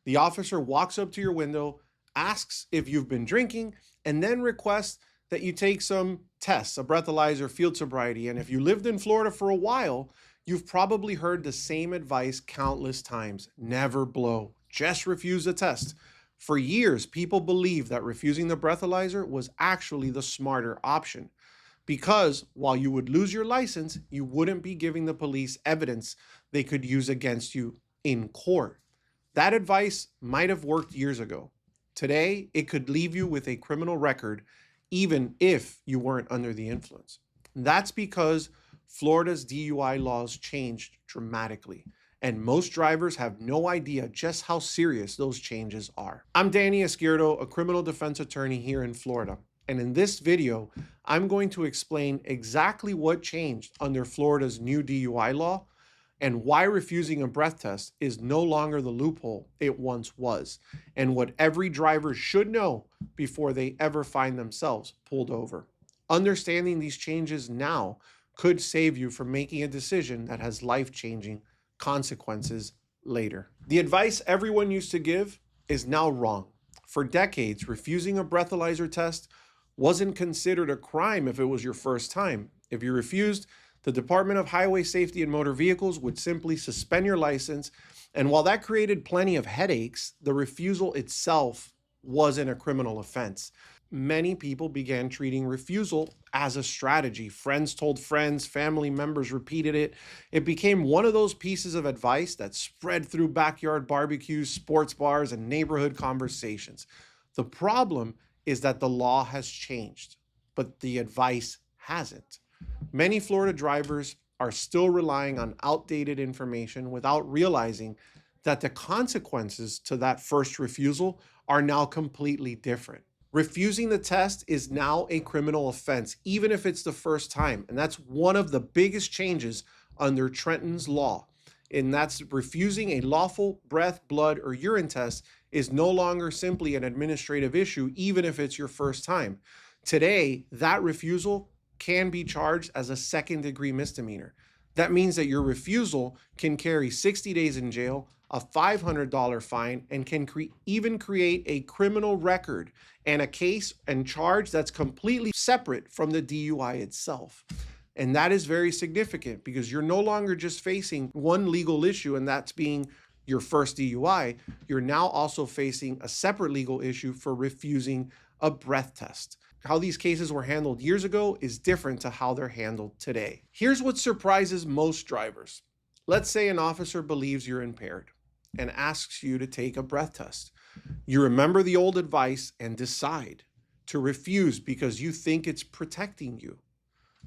The officer walks up to your window, asks if you've been drinking, and then requests that you take some tests, a breathalyzer, field sobriety. And if you lived in Florida for a while, you've probably heard the same advice countless times. Never blow, just refuse the test. For years, people believed that refusing the breathalyzer was actually the smarter option, because while you would lose your license, you wouldn't be giving the police evidence they could use against you in court. That advice might have worked years ago. Today, it could leave you with a criminal record, even if you weren't under the influence. That's because Florida's DUI laws changed dramatically, and most drivers have no idea just how serious those changes are. I'm Danny Izquierdo, a criminal defense attorney here in Florida, and in this video, I'm going to explain exactly what changed under Florida's new DUI law and why refusing a breath test is no longer the loophole it once was, and what every driver should know before they ever find themselves pulled over. Understanding these changes now could save you from making a decision that has life-changing consequences later. The advice everyone used to give is now wrong. For decades, refusing a breathalyzer test wasn't considered a crime if it was your first time. If you refused, the Department of Highway Safety and Motor Vehicles would simply suspend your license, and while that created plenty of headaches, the refusal itself wasn't a criminal offense. Many people began treating refusal as a strategy. Friends told friends, family members repeated it. It became one of those pieces of advice that spread through backyard barbecues, sports bars, and neighborhood conversations. The problem is that the law has changed, but the advice hasn't. Many Florida drivers are still relying on outdated information without realizing that the consequences to that first refusal are now completely different. Refusing the test is now a criminal offense, even if it's the first time. And that's one of the biggest changes under Trenton's law. And that's refusing a lawful breath, blood, or urine test is no longer simply an administrative issue, even if it's your first time. Today, that refusal can be charged as a second-degree misdemeanor. That means that your refusal can carry 60 days in jail, a $500 fine, and can even create a criminal record and a case and charge that's completely separate from the DUI itself. And that is very significant because you're no longer just facing one legal issue, and that's being your first DUI. You're now also facing a separate legal issue for refusing a breath test. How these cases were handled years ago is different to how they're handled today. Here's what surprises most drivers. Let's say an officer believes you're impaired and asks you to take a breath test. You remember the old advice and decide to refuse because you think it's protecting you.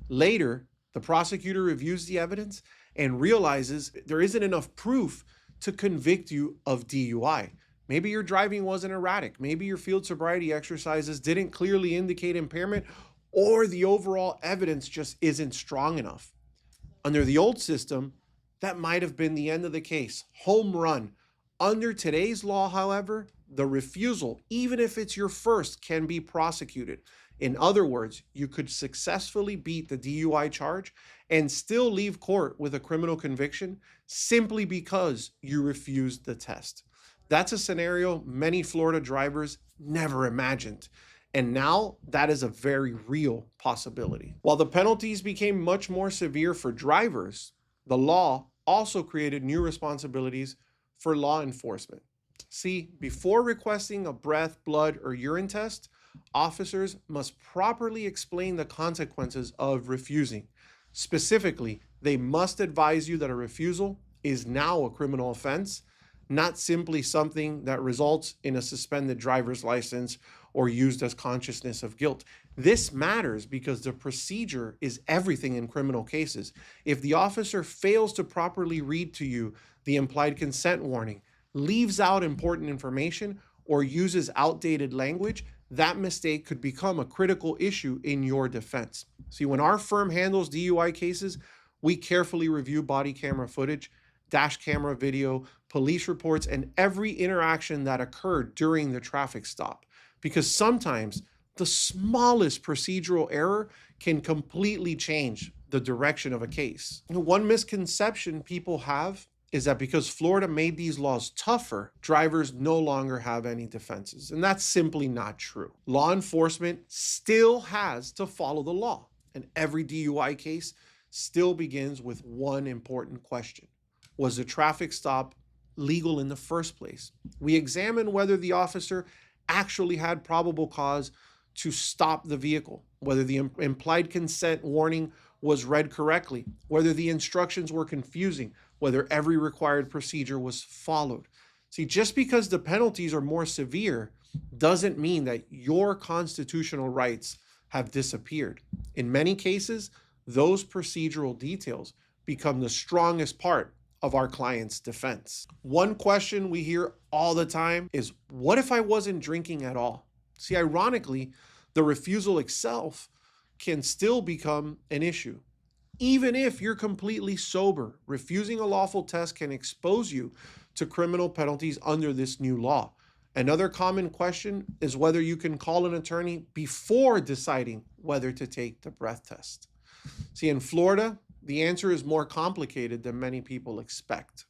Later, the prosecutor reviews the evidence and realizes there isn't enough proof to convict you of DUI. Maybe your driving wasn't erratic. Maybe your field sobriety exercises didn't clearly indicate impairment, or the overall evidence just isn't strong enough. Under the old system, that might have been the end of the case. Home run. Under today's law, however, the refusal, even if it's your first, can be prosecuted. In other words, you could successfully beat the DUI charge and still leave court with a criminal conviction simply because you refused the test. That's a scenario many Florida drivers never imagined. And now that is a very real possibility. While the penalties became much more severe for drivers, the law also created new responsibilities for law enforcement. See, before requesting a breath, blood, or urine test, officers must properly explain the consequences of refusing. Specifically, they must advise you that a refusal is now a criminal offense, not simply something that results in a suspended driver's license or used as consciousness of guilt. This matters because the procedure is everything in criminal cases. If the officer fails to properly read to you the implied consent warning, leaves out important information, or uses outdated language, that mistake could become a critical issue in your defense. See, when our firm handles DUI cases, we carefully review body camera footage, dash camera video, police reports, and every interaction that occurred during the traffic stop. Because sometimes the smallest procedural error can completely change the direction of a case. One misconception people have is that because Florida made these laws tougher, drivers no longer have any defenses. And that's simply not true. Law enforcement still has to follow the law. And every DUI case still begins with one important question. Was the traffic stop legal in the first place? We examine whether the officer actually had probable cause to stop the vehicle, whether the implied consent warning was read correctly, whether the instructions were confusing, whether every required procedure was followed. See, just because the penalties are more severe doesn't mean that your constitutional rights have disappeared. In many cases, those procedural details become the strongest part of our client's defense. One question we hear all the time is, what if I wasn't drinking at all? See, ironically, the refusal itself can still become an issue. Even if you're completely sober, refusing a lawful test can expose you to criminal penalties under this new law. Another common question is whether you can call an attorney before deciding whether to take the breath test. See, in Florida, the answer is more complicated than many people expect.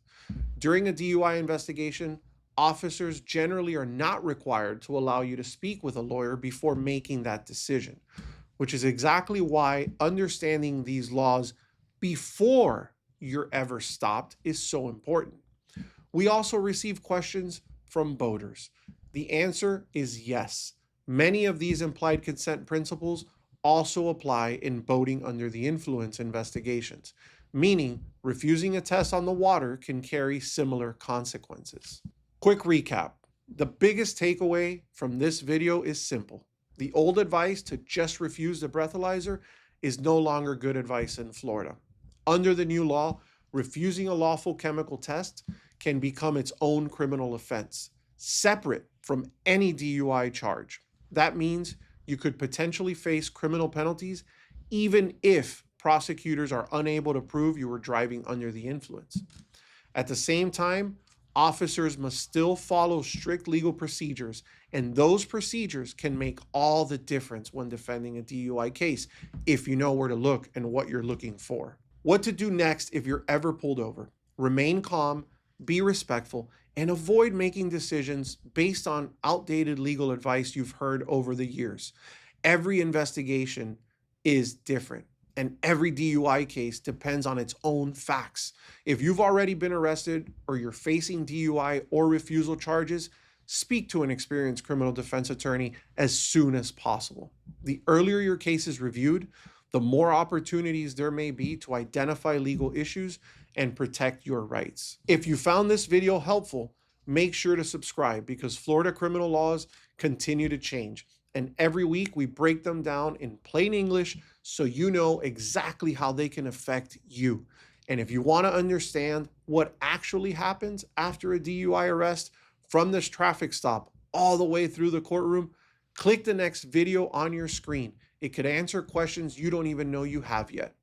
During a DUI investigation, officers generally are not required to allow you to speak with a lawyer before making that decision, which is exactly why understanding these laws before you're ever stopped is so important. We also receive questions from boaters. The answer is yes. Many of these implied consent principles also apply in boating under the influence investigations, meaning refusing a test on the water can carry similar consequences. Quick recap. The biggest takeaway from this video is simple. The old advice to just refuse the breathalyzer is no longer good advice in Florida. Under the new law, refusing a lawful chemical test can become its own criminal offense, separate from any DUI charge. That means you could potentially face criminal penalties even if prosecutors are unable to prove you were driving under the influence. At the same time, officers must still follow strict legal procedures, and those procedures can make all the difference when defending a DUI case if you know where to look and what you're looking for. What to do next if you're ever pulled over? Remain calm, be respectful, and avoid making decisions based on outdated legal advice you've heard over the years. Every investigation is different, and every DUI case depends on its own facts. If you've already been arrested or you're facing DUI or refusal charges, speak to an experienced criminal defense attorney as soon as possible. The earlier your case is reviewed, the more opportunities there may be to identify legal issues and protect your rights. If you found this video helpful, make sure to subscribe because Florida criminal laws continue to change. And every week we break them down in plain English so you know exactly how they can affect you. And if you want to understand what actually happens after a DUI arrest from this traffic stop all the way through the courtroom, click the next video on your screen. It could answer questions you don't even know you have yet.